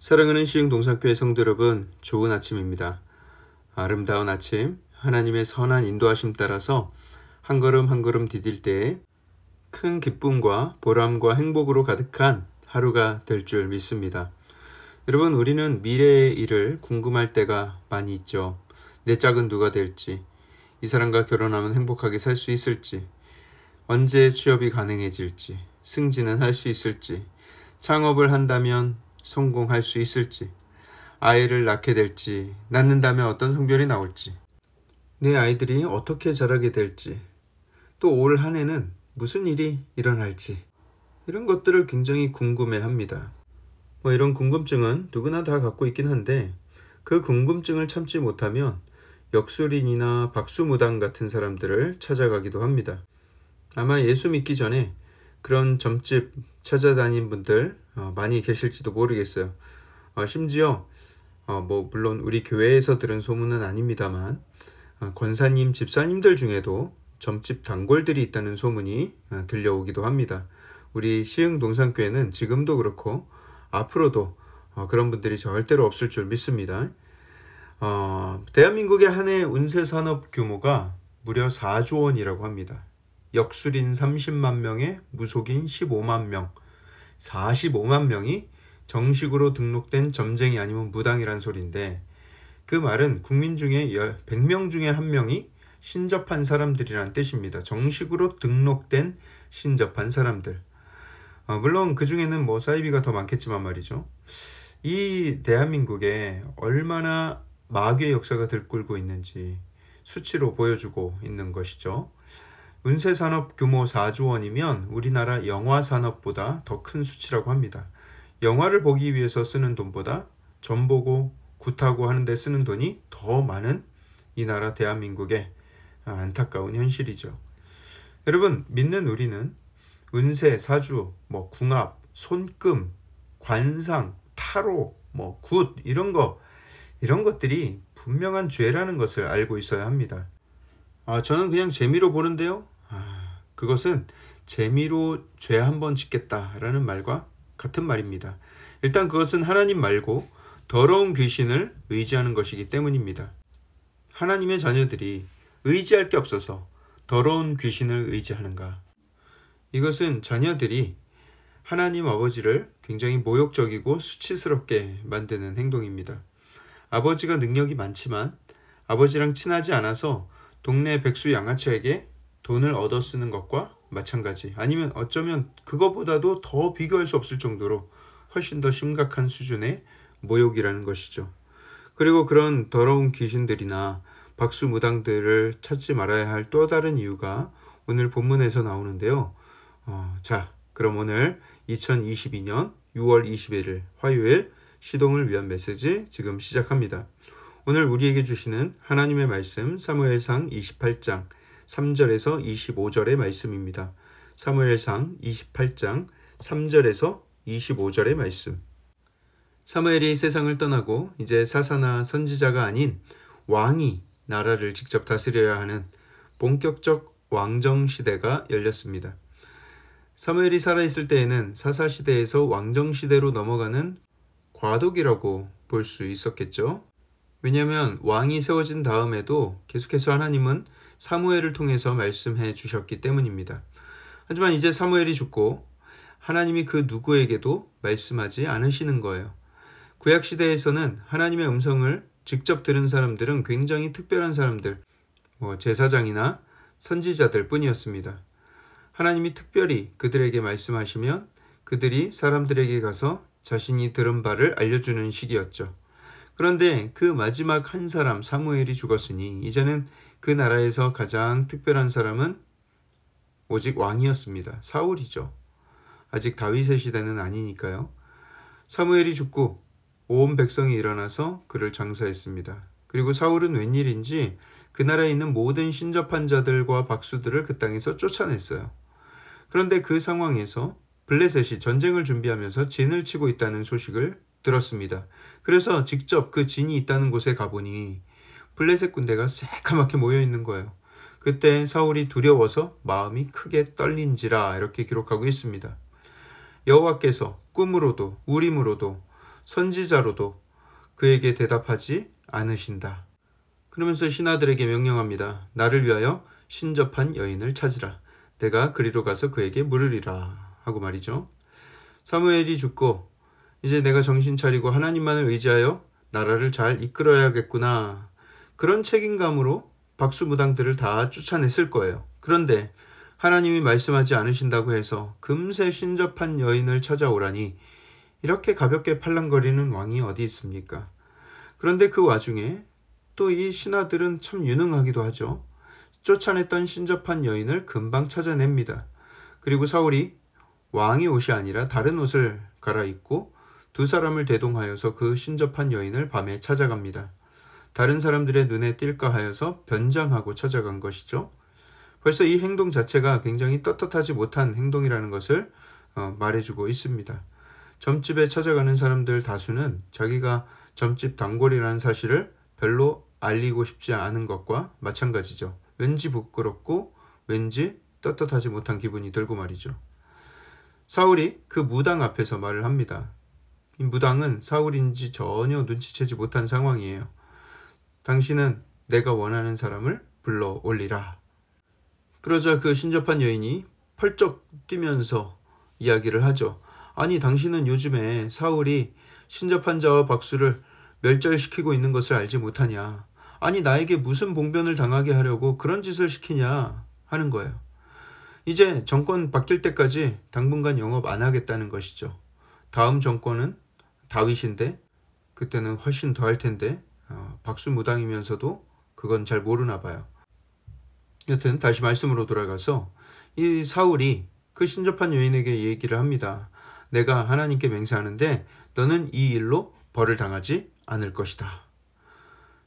사랑하는 시흥동산교회 성도 여러분, 좋은 아침입니다. 아름다운 아침, 하나님의 선한 인도하심 따라서 한 걸음 한 걸음 디딜 때에 큰 기쁨과 보람과 행복으로 가득한 하루가 될 줄 믿습니다. 여러분, 우리는 미래의 일을 궁금할 때가 많이 있죠. 내 짝은 누가 될지, 이 사람과 결혼하면 행복하게 살 수 있을지, 언제 취업이 가능해질지, 승진은 할 수 있을지, 창업을 한다면 성공할 수 있을지, 아이를 낳게 될지, 낳는다면 어떤 성별이 나올지, 내 아이들이 어떻게 자라게 될지, 또 올 한 해는 무슨 일이 일어날지, 이런 것들을 굉장히 궁금해 합니다. 이런 궁금증은 누구나 다 갖고 있긴 한데, 그 궁금증을 참지 못하면 역술인이나 박수무당 같은 사람들을 찾아가기도 합니다. 아마 예수 믿기 전에 그런 점집 찾아다닌 분들 많이 계실지도 모르겠어요. 심지어 물론 우리 교회에서 들은 소문은 아닙니다만 권사님, 집사님들 중에도 점집 단골들이 있다는 소문이 들려오기도 합니다. 우리 시흥동산교회는 지금도 그렇고 앞으로도 그런 분들이 절대로 없을 줄 믿습니다. 대한민국의 한 해 운세 산업 규모가 무려 4조 원이라고 합니다. 역술인 30만 명에 무속인 15만 명, 45만 명이 정식으로 등록된 점쟁이 아니면 무당이란 소리인데, 그 말은 국민 중에 100명 중에 1명이 신접한 사람들이란 뜻입니다. 정식으로 등록된 신접한 사람들. 물론 그 중에는 사이비가 더 많겠지만 말이죠. 이 대한민국에 얼마나 마귀의 역사가 들끓고 있는지 수치로 보여주고 있는 것이죠. 운세산업 규모 4조 원이면 우리나라 영화산업보다 더 큰 수치라고 합니다. 영화를 보기 위해서 쓰는 돈보다 점 보고 굿하고 하는데 쓰는 돈이 더 많은 이 나라 대한민국의 안타까운 현실이죠. 여러분, 믿는 우리는 운세, 사주, 궁합, 손금, 관상, 타로, 굿 이런 것들이 분명한 죄라는 것을 알고 있어야 합니다. 저는 그냥 재미로 보는데요. 그것은 재미로 죄 한번 짓겠다라는 말과 같은 말입니다. 일단 그것은 하나님 말고 더러운 귀신을 의지하는 것이기 때문입니다. 하나님의 자녀들이 의지할 게 없어서 더러운 귀신을 의지하는가? 이것은 자녀들이 하나님 아버지를 굉장히 모욕적이고 수치스럽게 만드는 행동입니다. 아버지가 능력이 많지만 아버지랑 친하지 않아서 동네 백수 양아치에게 돈을 얻어 쓰는 것과 마찬가지, 아니면 어쩌면 그거보다도 더 비교할 수 없을 정도로 훨씬 더 심각한 수준의 모욕이라는 것이죠. 그리고 그런 더러운 귀신들이나 박수무당들을 찾지 말아야 할 또 다른 이유가 오늘 본문에서 나오는데요. 그럼 오늘 2022년 6월 21일 화요일 시동을 위한 메시지 지금 시작합니다. 오늘 우리에게 주시는 하나님의 말씀 사무엘상 28장 3절에서 25절의 말씀입니다. 사무엘상 28장 3절에서 25절의 말씀. 사무엘이 세상을 떠나고 이제 사사나 선지자가 아닌 왕이 나라를 직접 다스려야 하는 본격적 왕정 시대가 열렸습니다. 사무엘이 살아있을 때에는 사사 시대에서 왕정 시대로 넘어가는 과도기라고 볼 수 있었겠죠. 왜냐하면 왕이 세워진 다음에도 계속해서 하나님은 사무엘을 통해서 말씀해 주셨기 때문입니다. 하지만 이제 사무엘이 죽고 하나님이 그 누구에게도 말씀하지 않으시는 거예요. 구약시대에서는 하나님의 음성을 직접 들은 사람들은 굉장히 특별한 사람들, 제사장이나 선지자들 뿐이었습니다. 하나님이 특별히 그들에게 말씀하시면 그들이 사람들에게 가서 자신이 들은 바를 알려주는 시기였죠. 그런데 그 마지막 한 사람 사무엘이 죽었으니 이제는 그 나라에서 가장 특별한 사람은 오직 왕이었습니다. 사울이죠. 아직 다윗의 시대는 아니니까요. 사무엘이 죽고 온 백성이 일어나서 그를 장사했습니다. 그리고 사울은 웬일인지 그 나라에 있는 모든 신접한 자들과 박수들을 그 땅에서 쫓아냈어요. 그런데 그 상황에서 블레셋이 전쟁을 준비하면서 진을 치고 있다는 소식을 들었습니다. 그래서 직접 그 진이 있다는 곳에 가보니 블레셋 군대가 새카맣게 모여있는 거예요. 그때 사울이 두려워서 마음이 크게 떨린지라 이렇게 기록하고 있습니다. 여호와께서 꿈으로도 우림으로도 선지자로도 그에게 대답하지 않으신다. 그러면서 신하들에게 명령합니다. 나를 위하여 신접한 여인을 찾으라. 내가 그리로 가서 그에게 물으리라 하고 말이죠. 사무엘이 죽고 이제 내가 정신 차리고 하나님만을 의지하여 나라를 잘 이끌어야겠구나. 그런 책임감으로 박수무당들을 다 쫓아냈을 거예요. 그런데 하나님이 말씀하지 않으신다고 해서 금세 신접한 여인을 찾아오라니 이렇게 가볍게 팔랑거리는 왕이 어디 있습니까? 그런데 그 와중에 또 이 신하들은 참 유능하기도 하죠. 쫓아냈던 신접한 여인을 금방 찾아냅니다. 그리고 사울이 왕의 옷이 아니라 다른 옷을 갈아입고 두 사람을 대동하여서 그 신접한 여인을 밤에 찾아갑니다. 다른 사람들의 눈에 띌까 하여서 변장하고 찾아간 것이죠. 벌써 이 행동 자체가 굉장히 떳떳하지 못한 행동이라는 것을 말해주고 있습니다. 점집에 찾아가는 사람들 다수는 자기가 점집 단골이라는 사실을 별로 알리고 싶지 않은 것과 마찬가지죠. 왠지 부끄럽고 왠지 떳떳하지 못한 기분이 들고 말이죠. 사울이 그 무당 앞에서 말을 합니다. 이 무당은 사울인지 전혀 눈치채지 못한 상황이에요. 당신은 내가 원하는 사람을 불러 올리라. 그러자 그 신접한 여인이 펄쩍 뛰면서 이야기를 하죠. 아니, 당신은 요즘에 사울이 신접한 자와 박수를 멸절시키고 있는 것을 알지 못하냐. 아니, 나에게 무슨 봉변을 당하게 하려고 그런 짓을 시키냐 하는 거예요. 이제 정권 바뀔 때까지 당분간 영업 안 하겠다는 것이죠. 다음 정권은 다윗인데 그때는 훨씬 더 할 텐데 박수무당이면서도 그건 잘 모르나 봐요. 여튼 다시 말씀으로 돌아가서 이 사울이 그 신접한 여인에게 얘기를 합니다. 내가 하나님께 맹세하는데 너는 이 일로 벌을 당하지 않을 것이다.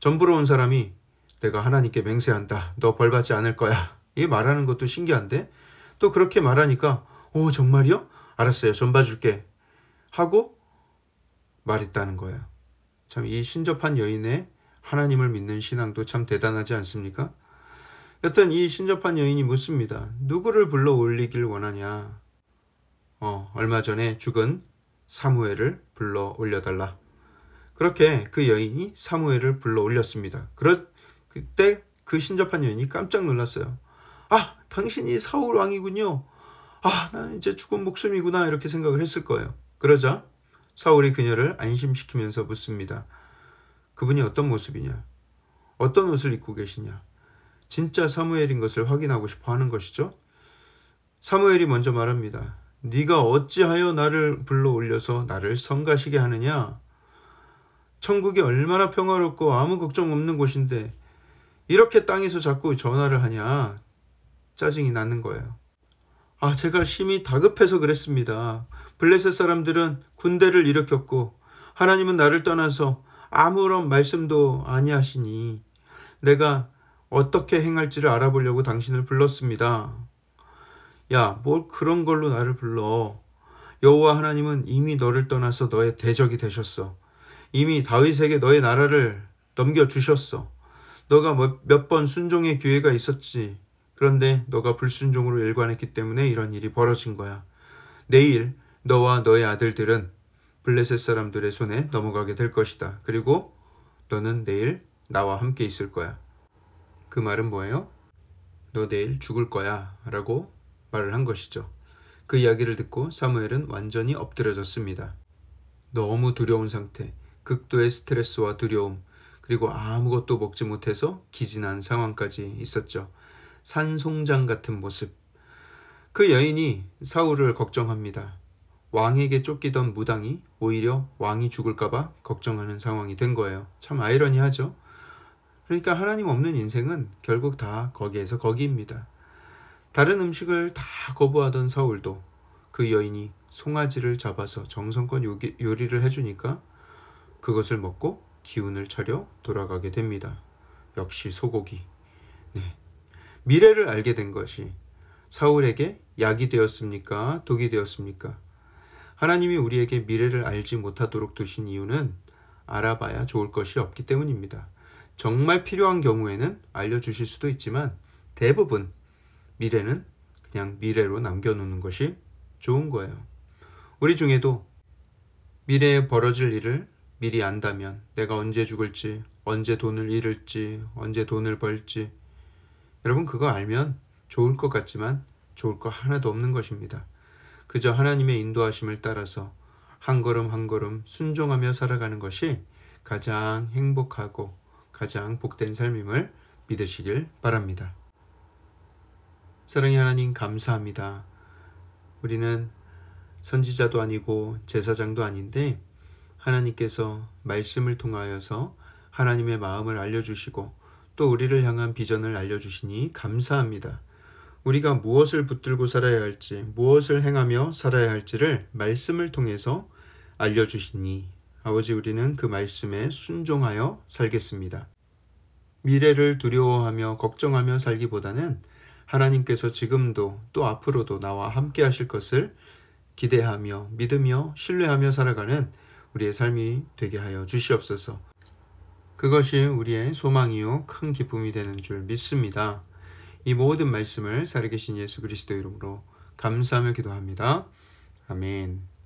전부로 온 사람이 내가 하나님께 맹세한다. 너 벌 받지 않을 거야. 이 말하는 것도 신기한데 또 그렇게 말하니까 오, 정말이요? 알았어요. 전 봐줄게. 하고 말했다는 거예요. 참 이 신접한 여인의 하나님을 믿는 신앙도 참 대단하지 않습니까? 여튼 이 신접한 여인이 묻습니다. 누구를 불러 올리길 원하냐? 얼마 전에 죽은 사무엘을 불러 올려달라. 그렇게 그 여인이 사무엘을 불러 올렸습니다. 그때 그 신접한 여인이 깜짝 놀랐어요. 아, 당신이 사울 왕이군요. 아, 나는 이제 죽은 목숨이구나 이렇게 생각을 했을 거예요. 그러자 사울이 그녀를 안심시키면서 묻습니다. 그분이 어떤 모습이냐? 어떤 옷을 입고 계시냐? 진짜 사무엘인 것을 확인하고 싶어 하는 것이죠. 사무엘이 먼저 말합니다. 네가 어찌하여 나를 불러 올려서 나를 성가시게 하느냐? 천국이 얼마나 평화롭고 아무 걱정 없는 곳인데 이렇게 땅에서 자꾸 전화를 하냐? 짜증이 나는 거예요. 아, 제가 심히 다급해서 그랬습니다. 블레셋 사람들은 군대를 일으켰고 하나님은 나를 떠나서 아무런 말씀도 아니하시니 내가 어떻게 행할지를 알아보려고 당신을 불렀습니다. 야, 뭘 그런 걸로 나를 불러. 여호와 하나님은 이미 너를 떠나서 너의 대적이 되셨어. 이미 다윗에게 너의 나라를 넘겨주셨어. 너가 몇 번 순종의 기회가 있었지. 그런데 너가 불순종으로 일관했기 때문에 이런 일이 벌어진 거야. 내일 너와 너의 아들들은 블레셋 사람들의 손에 넘어가게 될 것이다. 그리고 너는 내일 나와 함께 있을 거야. 그 말은 뭐예요? 너 내일 죽을 거야 라고 말을 한 것이죠. 그 이야기를 듣고 사무엘은 완전히 엎드려졌습니다. 너무 두려운 상태, 극도의 스트레스와 두려움, 그리고 아무것도 먹지 못해서 기진한 상황까지 있었죠. 산송장 같은 모습. 그 여인이 사울을 걱정합니다. 왕에게 쫓기던 무당이 오히려 왕이 죽을까봐 걱정하는 상황이 된 거예요. 참 아이러니하죠. 그러니까 하나님 없는 인생은 결국 다 거기에서 거기입니다. 다른 음식을 다 거부하던 사울도 그 여인이 송아지를 잡아서 정성껏 요리를 해주니까 그것을 먹고 기운을 차려 돌아가게 됩니다. 역시 소고기. 네. 미래를 알게 된 것이 사울에게 약이 되었습니까? 독이 되었습니까? 하나님이 우리에게 미래를 알지 못하도록 두신 이유는 알아봐야 좋을 것이 없기 때문입니다. 정말 필요한 경우에는 알려주실 수도 있지만 대부분 미래는 그냥 미래로 남겨놓는 것이 좋은 거예요. 우리 중에도 미래에 벌어질 일을 미리 안다면 내가 언제 죽을지, 언제 돈을 잃을지, 언제 돈을 벌지, 여러분 그거 알면 좋을 것 같지만 좋을 거 하나도 없는 것입니다. 그저 하나님의 인도하심을 따라서 한 걸음 한 걸음 순종하며 살아가는 것이 가장 행복하고 가장 복된 삶임을 믿으시길 바랍니다. 사랑의 하나님 감사합니다. 우리는 선지자도 아니고 제사장도 아닌데 하나님께서 말씀을 통하여서 하나님의 마음을 알려주시고 또 우리를 향한 비전을 알려주시니 감사합니다. 우리가 무엇을 붙들고 살아야 할지, 무엇을 행하며 살아야 할지를 말씀을 통해서 알려주시니 아버지 우리는 그 말씀에 순종하여 살겠습니다. 미래를 두려워하며 걱정하며 살기보다는 하나님께서 지금도 또 앞으로도 나와 함께 하실 것을 기대하며 믿으며 신뢰하며 살아가는 우리의 삶이 되게 하여 주시옵소서. 그것이 우리의 소망이요 큰 기쁨이 되는 줄 믿습니다. 이 모든 말씀을 살아계신 예수 그리스도 이름으로 감사하며 기도합니다. 아멘.